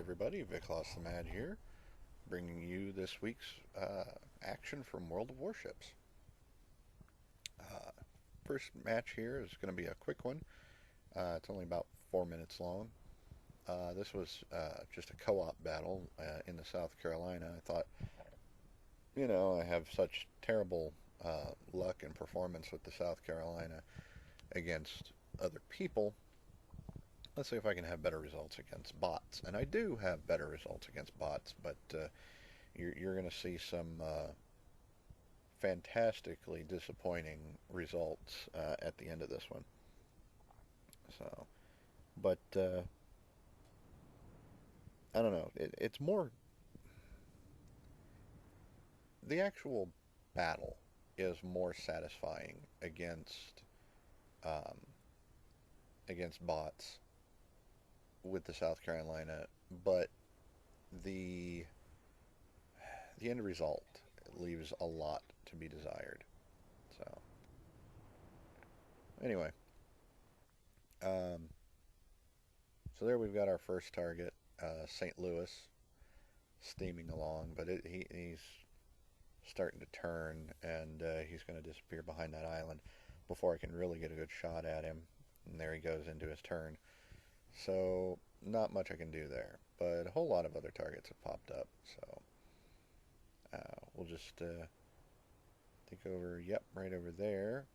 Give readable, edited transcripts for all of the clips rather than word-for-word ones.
everybody, viklasthemad here, bringing you this week's action from World of Warships. Uh, First match here is going to be a quick one. It's only about 4 minutes long. This was just a co-op battle in the South Carolina. I thought, I have such terrible luck and performance with the South Carolina against other people. Let's see if I can have better results against bots. And I do have better results against bots, but you're going to see some fantastically disappointing results at the end of this one. So, but I don't know. It's more the actual battle is more satisfying um, against bots with the South Carolina, but the the end result leaves a lot to be desired. So anyway, um, so there we've got our first target, St. Louis, steaming along, but he's starting to turn, and he's going to disappear behind that island before I can really get a good shot at him. And there he goes into his turn. So not much I can do there, but a whole lot of other targets have popped up. So we'll just think over, yep, right over there.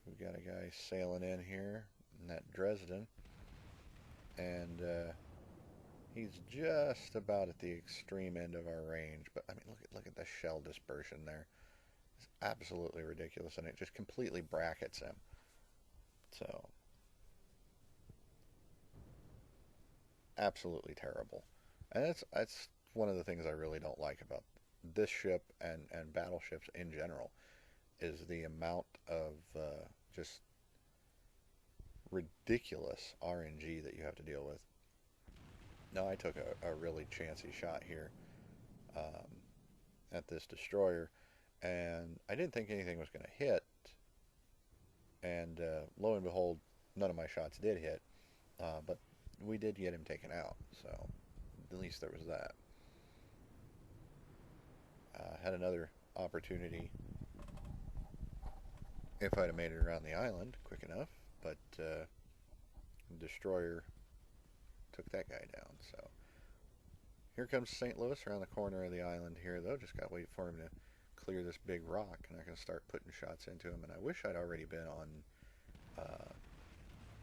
We've got a guy sailing in here, in that Dresden, and he's just about at the extreme end of our range. But I mean, look at the shell dispersion there. It's absolutely ridiculous, and it just completely brackets him. So absolutely terrible. And that's one of the things I really don't like about this ship and battleships in general is the amount of just ridiculous RNG that you have to deal with. Now I took a really chancy shot here um, at this destroyer, and I didn't think anything was going to hit, and lo and behold, none of my shots did hit, but we did get him taken out, so at least there was that. Had another opportunity if I'd have made it around the island quick enough, but the destroyer took that guy down. So here comes St. Louis around the corner of the island here, though. Just got to wait for him to clear this big rock, and I can start putting shots into him. And I wish I'd already been on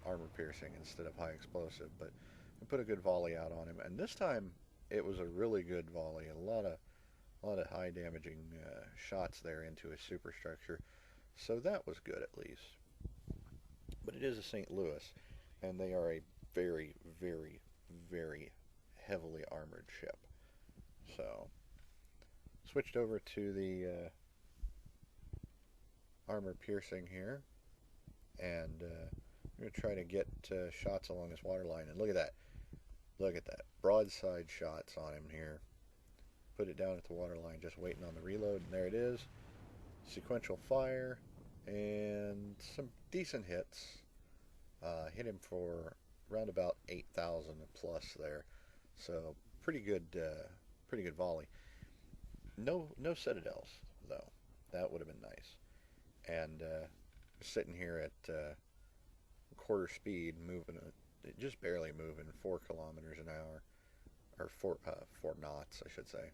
armor piercing instead of high explosive, but I put a good volley out on him, and this time it was a really good volley. A lot of high damaging shots there into his superstructure, so that was good at least. But it is a St. Louis, and they are a very, very, very heavily armored ship. So switched over to the armor piercing here, and I'm going to try to get shots along this waterline. And look at that. Look at that. Broadside shots on him here. Put it down at the waterline, just waiting on the reload, and there it is. Sequential fire, and some decent hits. Hit him for around about 8,000 plus there. So pretty good volley. No citadels though. That would have been nice. And sitting here at quarter speed, moving just barely moving 4 kilometers an hour, or 4 knots, I should say.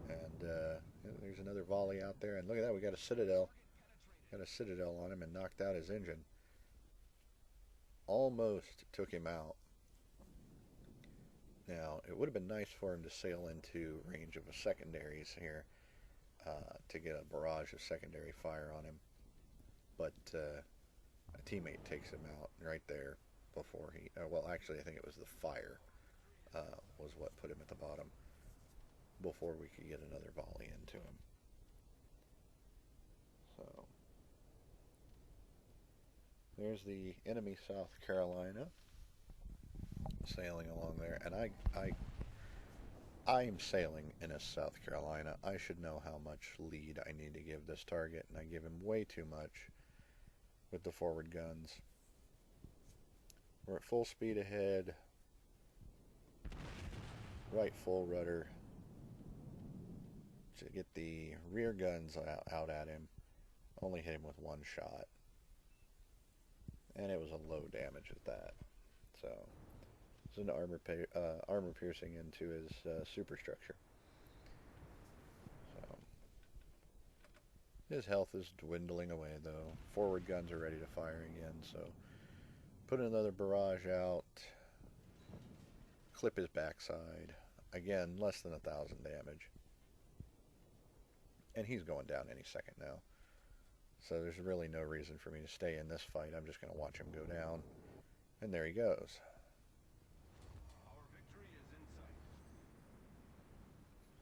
And there's another volley out there, and look at that, we got a citadel. Got a citadel on him and knocked out his engine. Almost took him out. Now, it would have been nice for him to sail into range of a secondaries here to get a barrage of secondary fire on him. But a teammate takes him out right there before he... well, actually, I think it was the fire was what put him at the bottom before we could get another volley into him. So there's the enemy South Carolina sailing along there, and I'm sailing in a South Carolina. I should know how much lead I need to give this target, and I give him way too much. with the forward guns. We're at full speed ahead. Right full rudder to get the rear guns out at him. Only hit him with one shot. And it was a low damage at that. So, it's an armor piercing into his superstructure. So, his health is dwindling away though. Forward guns are ready to fire again, so put another barrage out. Clip his backside. Again, less than 1,000 damage. And he's going down any second now. So there's really no reason for me to stay in this fight. I'm just going to watch him go down. And there he goes. Our victory is in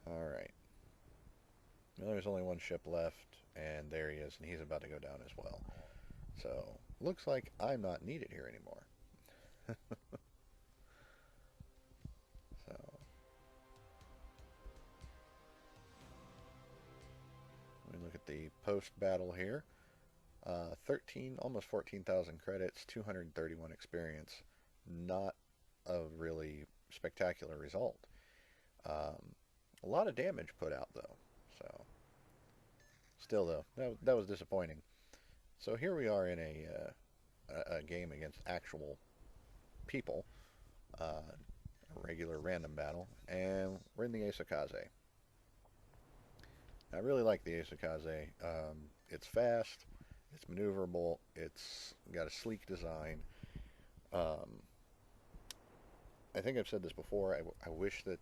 sight. Alright. Well, there's only one ship left. And there he is. And he's about to go down as well. So, looks like I'm not needed here anymore. So, let me look at the post-battle here. almost 14,000 credits, 231 experience. Not a really spectacular result. A lot of damage put out though. So, still though, that was disappointing. So here we are in a game against actual people, a regular random battle, and we're in the Asokaze. I really like the Asokaze. It's fast, it's maneuverable, it's got a sleek design. I think I've said this before. I wish that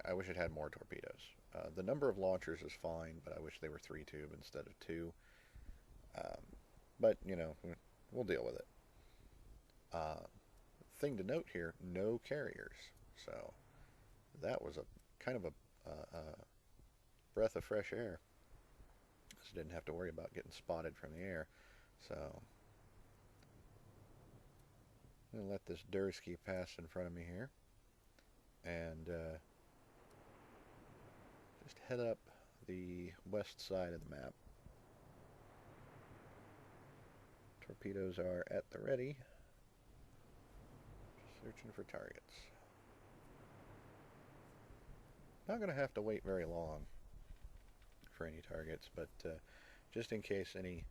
I wish it had more torpedoes. The number of launchers is fine, but I wish they were 3-tube instead of 2. But, you know, we'll deal with it. Thing to note here, no carriers. So that was a kind of a breath of fresh air. Just didn't have to worry about getting spotted from the air. So I'm going to let this Dursky pass in front of me here. And just head up the west side of the map. Torpedoes are at the ready. Just searching for targets. Not going to have to wait very long for any targets, but just in case any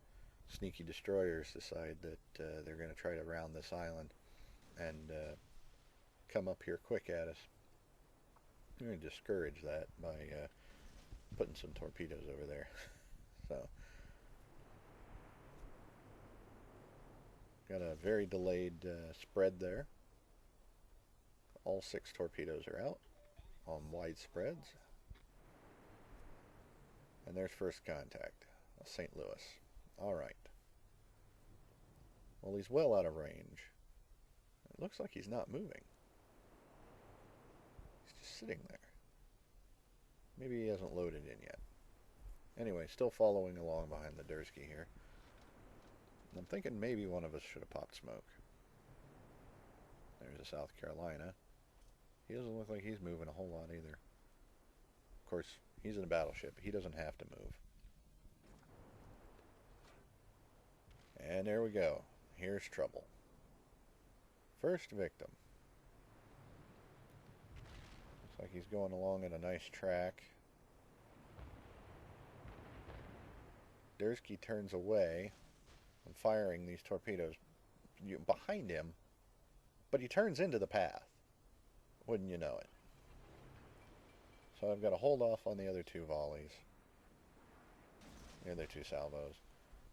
sneaky destroyers decide that they're going to try to round this island and come up here quick at us, I'm going to discourage that by putting some torpedoes over there. So, got a very delayed spread there. All 6 torpedoes are out on wide spreads. And there's first contact, St. Louis. Alright. Well, he's well out of range. It looks like he's not moving. He's just sitting there. Maybe he hasn't loaded in yet. Anyway, still following along behind the Dursky here. I'm thinking maybe one of us should have popped smoke. There's a South Carolina. He doesn't look like he's moving a whole lot either. Of course, he's in a battleship. He doesn't have to move. And there we go. Here's trouble. First victim. Looks like he's going along at a nice track. Dursky turns away and firing these torpedoes behind him, but he turns into the path. Wouldn't you know it? So I've got to hold off on the other 2 volleys. The other 2 salvos.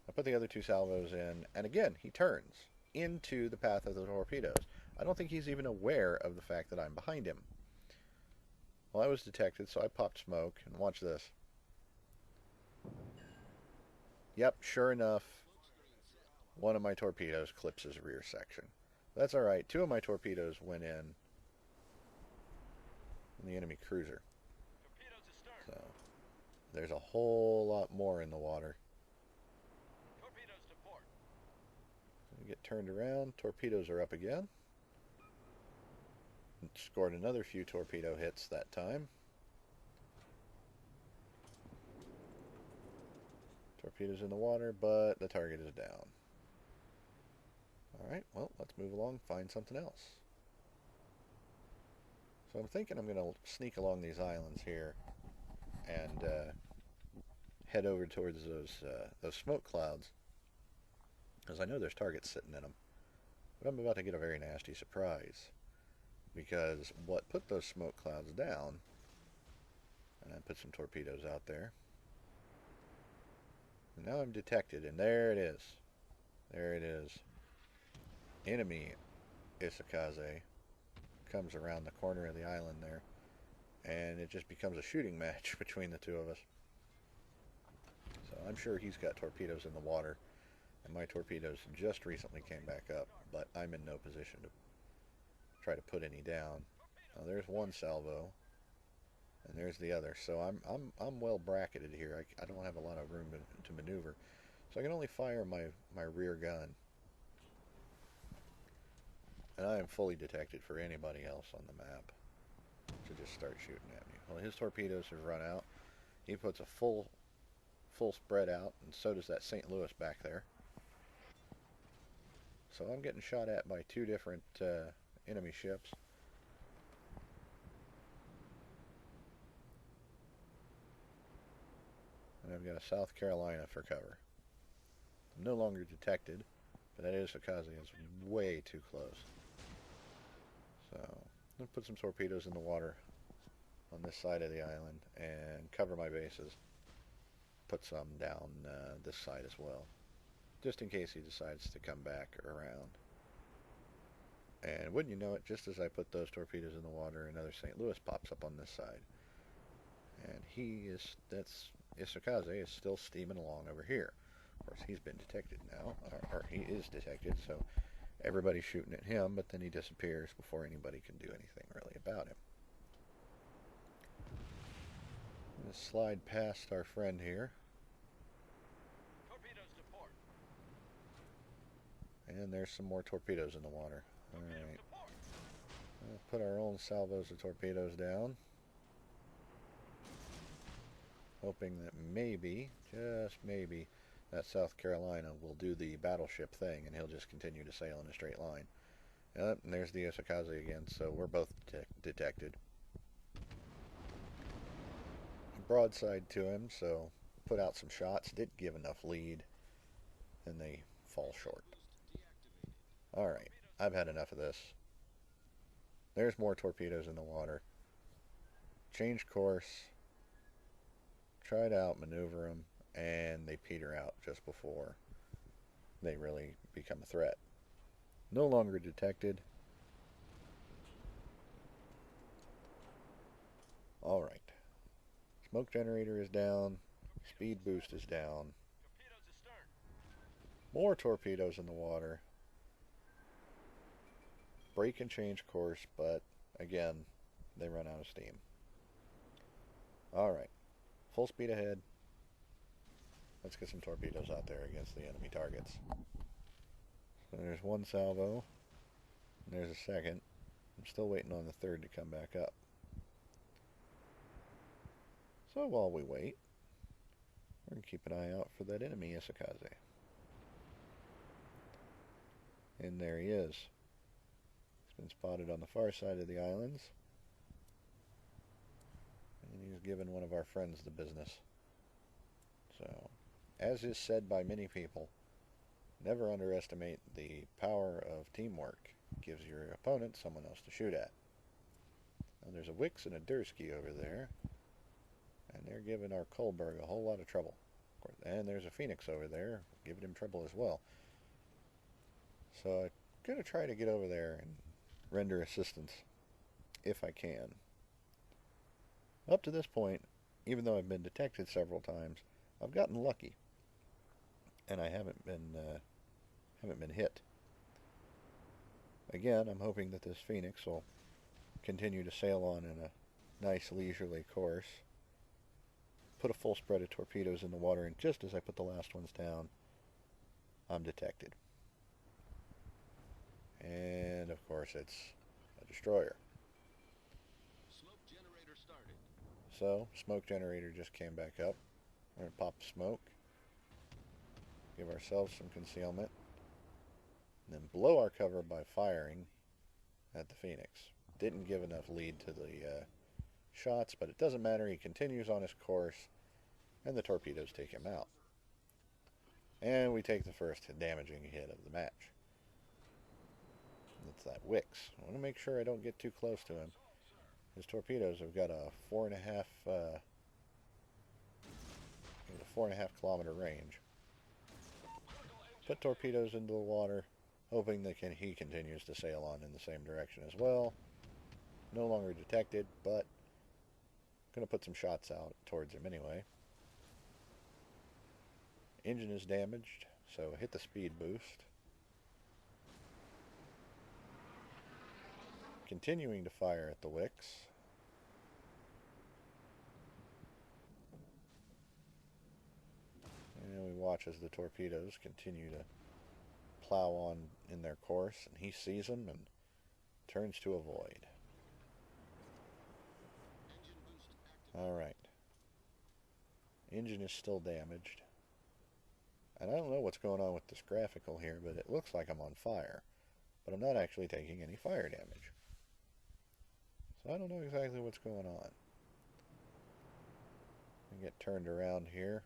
I put the other 2 salvos in, and again, he turns into the path of the torpedoes. I don't think he's even aware of the fact that I'm behind him. Well, I was detected, so I popped smoke, and watch this. Yep, sure enough, one of my torpedoes clips his rear section. That's alright. 2 of my torpedoes went in the enemy cruiser. So, there's a whole lot more in the water. Torpedoes to port. We get turned around. Torpedoes are up again. Scored another few torpedo hits that time. Torpedoes in the water, but the target is down. Alright, well, let's move along, find something else. So I'm thinking I'm going to sneak along these islands here and head over towards those smoke clouds, because I know there's targets sitting in them. But I'm about to get a very nasty surprise, because what put those smoke clouds down, and I put some torpedoes out there, and now I'm detected, and there it is. There it is. Enemy Isakaze comes around the corner of the island there, and it just becomes a shooting match between the two of us. So I'm sure he's got torpedoes in the water, and my torpedoes just recently came back up, but I'm in no position to try to put any down. Now there's one salvo, and there's the other. So I'm well bracketed here. I don't have a lot of room to maneuver, so I can only fire my rear gun. And I am fully detected for anybody else on the map to just start shooting at me. Well, his torpedoes have run out. He puts a full spread out, and so does that St. Louis back there. So I'm getting shot at by two different enemy ships. And I've got a South Carolina for cover. I'm no longer detected, but that Isakaze is way too close. So I'm going to put some torpedoes in the water on this side of the island and cover my bases. Put some down this side as well, just in case he decides to come back around. And wouldn't you know it, just as I put those torpedoes in the water, another St. Louis pops up on this side. And Isakaze is still steaming along over here. Of course, he's been detected now, or he is detected, so everybody's shooting at him, but then he disappears before anybody can do anything really about him. I'm going to slide past our friend here. Torpedoes to port. And there's some more torpedoes in the water. Torpedoes Alright. to port. We'll put our own salvos of torpedoes down. Hoping that maybe, just maybe, that South Carolina will do the battleship thing and he'll just continue to sail in a straight line. Yep, and there's the Isakaze again, so we're both detected. Broadside to him, so put out some shots, did give enough lead, and they fall short. Alright, I've had enough of this. There's more torpedoes in the water. Change course. Try to outmaneuver them, and they peter out just before they really become a threat. No longer detected. Alright. Smoke generator is down. Speed boost is down. Torpedoes astern. More torpedoes in the water. Brake and change course, but again, they run out of steam. Alright. Full speed ahead. Let's get some torpedoes out there against the enemy targets. So there's one salvo. And there's a second. I'm still waiting on the third to come back up. So while we wait, we're going to keep an eye out for that enemy Isakaze. And there he is. He's been spotted on the far side of the islands. And he's given one of our friends the business. So, as is said by many people, never underestimate the power of teamwork. It gives your opponent someone else to shoot at. Now there's a Wix and a Dursky over there. And they're giving our Kohlberg a whole lot of trouble. Of course, and there's a Phoenix over there, giving him trouble as well. So I'm going to try to get over there and render assistance, if I can. Up to this point, even though I've been detected several times, I've gotten lucky. And I haven't been hit. Again, I'm hoping that this Phoenix will continue to sail on in a nice leisurely course. Put a full spread of torpedoes in the water, and just as I put the last ones down, I'm detected. And of course it's a destroyer. Smoke generator started. So, smoke generator just came back up. We're going to pop the smoke. Give ourselves some concealment. And then blow our cover by firing at the Phoenix. Didn't give enough lead to the shots, but it doesn't matter. He continues on his course, and the torpedoes take him out. And we take the first damaging hit of the match. It's that Wix. I want to make sure I don't get too close to him. His torpedoes have got a 4.5 kilometer range. Put torpedoes into the water, hoping that he continues to sail on in the same direction as well. No longer detected, but going to put some shots out towards him anyway. Engine is damaged, so hit the speed boost. Continuing to fire at the Wix. And we watch as the torpedoes continue to plow on in their course, and he sees them and turns to avoid. Alright. Engine is still damaged. And I don't know what's going on with this graphical here, but it looks like I'm on fire. But I'm not actually taking any fire damage. So I don't know exactly what's going on. I get turned around here.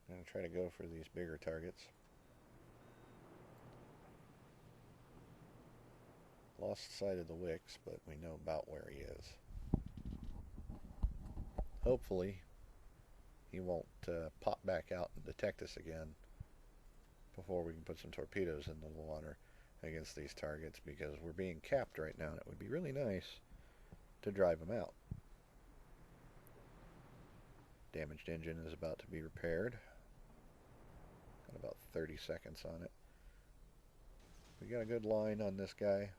I'm going to try to go for these bigger targets. Lost sight of the Wix, but we know about where he is. Hopefully, he won't pop back out and detect us again before we can put some torpedoes into the water against these targets, because we're being capped right now, and it would be really nice to drive them out. Damaged engine is about to be repaired. Got about 30 seconds on it. We got a good line on this guy.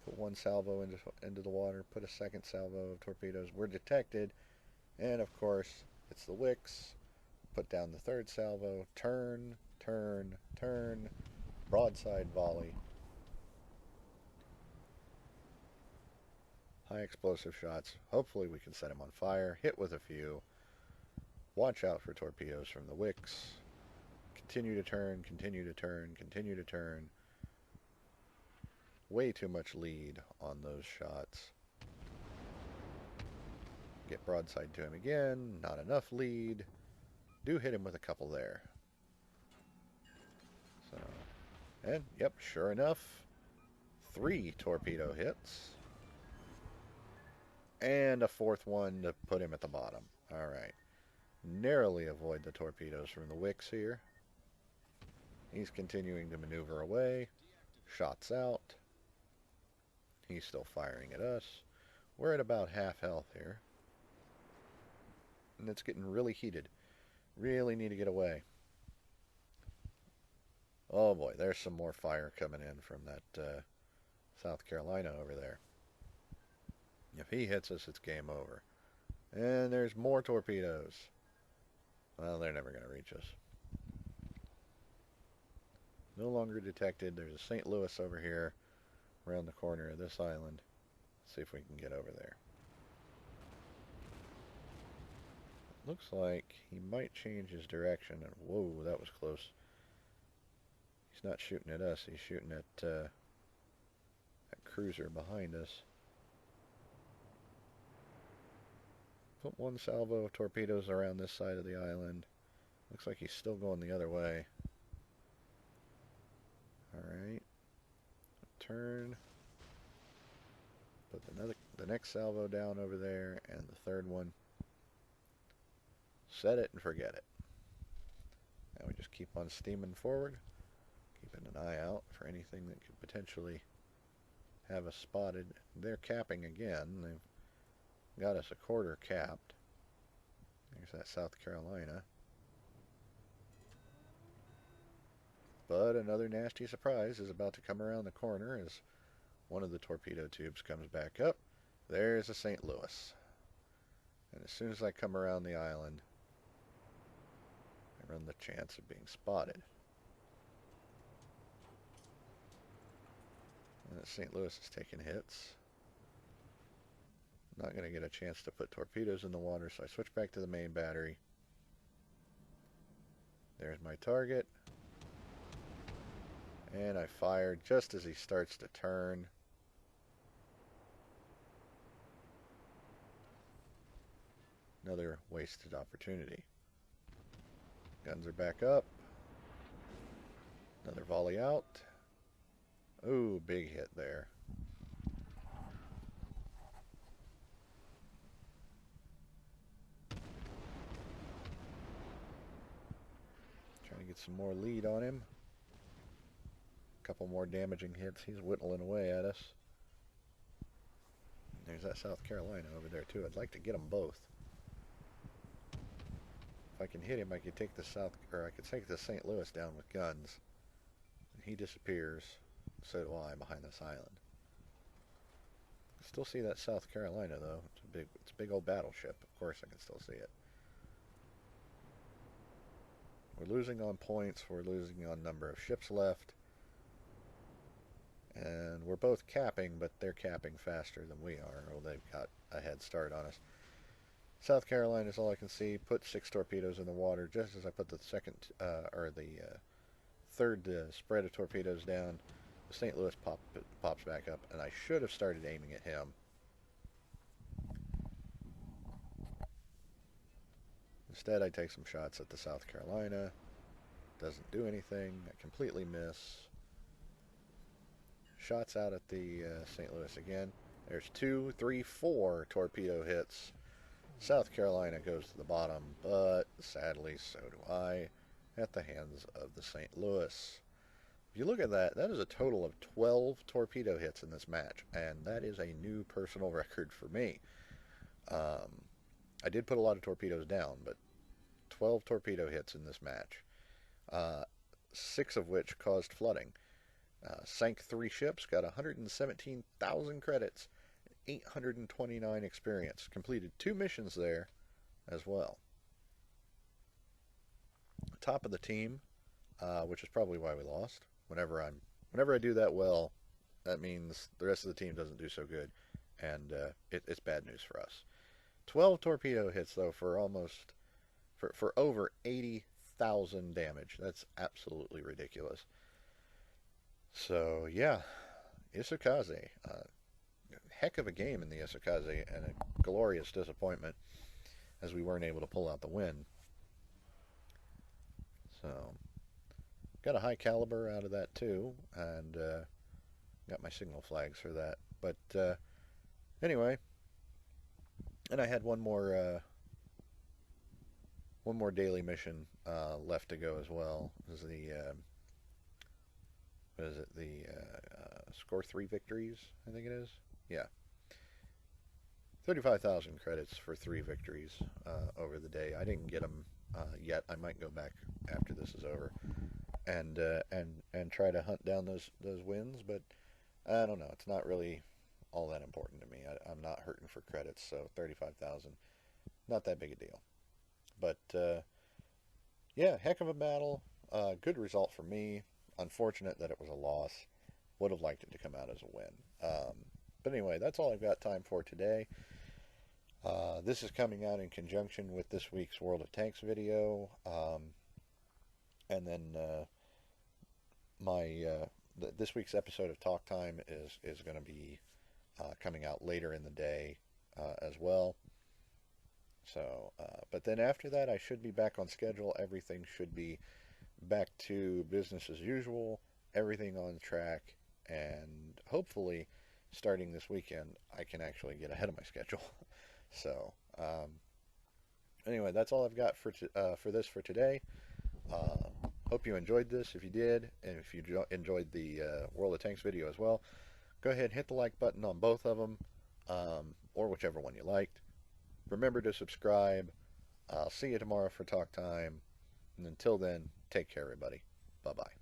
Put one salvo into the water, put a second salvo of torpedoes. We're detected, and of course, it's the Wix. Put down the third salvo, turn, turn, turn, broadside volley. High explosive shots. Hopefully we can set him on fire. Hit with a few. Watch out for torpedoes from the Wix. Continue to turn, continue to turn, continue to turn. Way too much lead on those shots. Get broadside to him again. Not enough lead. Do hit him with a couple there. So, and yep, sure enough, 3 torpedo hits. And a fourth one to put him at the bottom. Alright. Narrowly avoid the torpedoes from the Wix here. He's continuing to maneuver away. Shots out. He's still firing at us. We're at about half health here. And it's getting really heated. Really need to get away. Oh boy, there's some more fire coming in from that South Carolina over there. If he hits us, it's game over. And there's more torpedoes. Well, they're never going to reach us. No longer detected. There's a St. Louis over here around the corner of this island. Let's see if we can get over there. Looks like he might change his direction. And whoa, that was close. He's not shooting at us. He's shooting at that cruiser behind us. Put one salvo of torpedoes around this side of the island. Looks like he's still going the other way. Alright. Turn. Put the next salvo down over there, and the third one. Set it and forget it. Now we just keep on steaming forward. Keeping an eye out for anything that could potentially have us spotted. They're capping again. They've got us a quarter capped. There's that South Carolina. But another nasty surprise is about to come around the corner as one of the torpedo tubes comes back up. There's a St. Louis. And as soon as I come around the island, I run the chance of being spotted. And St. Louis is taking hits. Not going to get a chance to put torpedoes in the water, so I switch back to the main battery. There's my target. And I fired just as he starts to turn. Another wasted opportunity. Guns are back up. Another volley out. Ooh, big hit there. Trying to get some more lead on him. A couple more damaging hits. He's whittling away at us. There's that South Carolina over there too. I'd like to get them both. If I can hit him, I could take the I could take the St. Louis down with guns. And he disappears. So do I behind this island. Still see that South Carolina though. It's a big old battleship. Of course I can still see it. We're losing on points. We're losing on number of ships left. And we're both capping, but they're capping faster than we are. Well, they've got a head start on us. South Carolina is all I can see. Put 6 torpedoes in the water just as I put the third spread of torpedoes down. The St. Louis pops back up, and I should have started aiming at him. Instead, I take some shots at the South Carolina. Doesn't do anything. I completely miss. Shots out at the St. Louis again. There's 2, 3, 4 torpedo hits. South Carolina goes to the bottom, but sadly so do I at the hands of the St. Louis. If you look at that, that is a total of 12 torpedo hits in this match, and that is a new personal record for me. I did put a lot of torpedoes down, but 12 torpedo hits in this match, 6 of which caused flooding. Sank 3 ships, got 117,000 credits, 829 experience. Completed 2 missions there as well. Top of the team, which is probably why we lost. Whenever I do that well, that means the rest of the team doesn't do so good, and it's bad news for us. 12 torpedo hits though for over 80,000 damage. That's absolutely ridiculous. So yeah, Isakaze, heck of a game in the Isakaze, and a glorious disappointment as we weren't able to pull out the win. So got a high caliber out of that too, and got my signal flags for that. But anyway, and I had one more daily mission left to go as well. This is the score 3 victories, I think it is. Yeah. 35,000 credits for 3 victories over the day. I didn't get them yet. I might go back after this is over and try to hunt down those wins, but I don't know. It's not really all that important to me. I'm not hurting for credits, so 35,000, not that big a deal. But yeah, heck of a battle. Good result for me. Unfortunate that it was a loss. Would have liked it to come out as a win. But anyway, that's all I've got time for today. This is coming out in conjunction with this week's World of Tanks video. And then this week's episode of Talk Time is going to be coming out later in the day as well. So, but then after that, I should be back on schedule. Everything should be back to business as usual. Everything on track, and hopefully, starting this weekend, I can actually get ahead of my schedule. So, anyway, that's all I've got for today. Hope you enjoyed this. If you did, and if you enjoyed the World of Tanks video as well, go ahead and hit the like button on both of them, or whichever one you liked. Remember to subscribe. I'll see you tomorrow for Talk Time. And until then, take care, everybody. Bye-bye.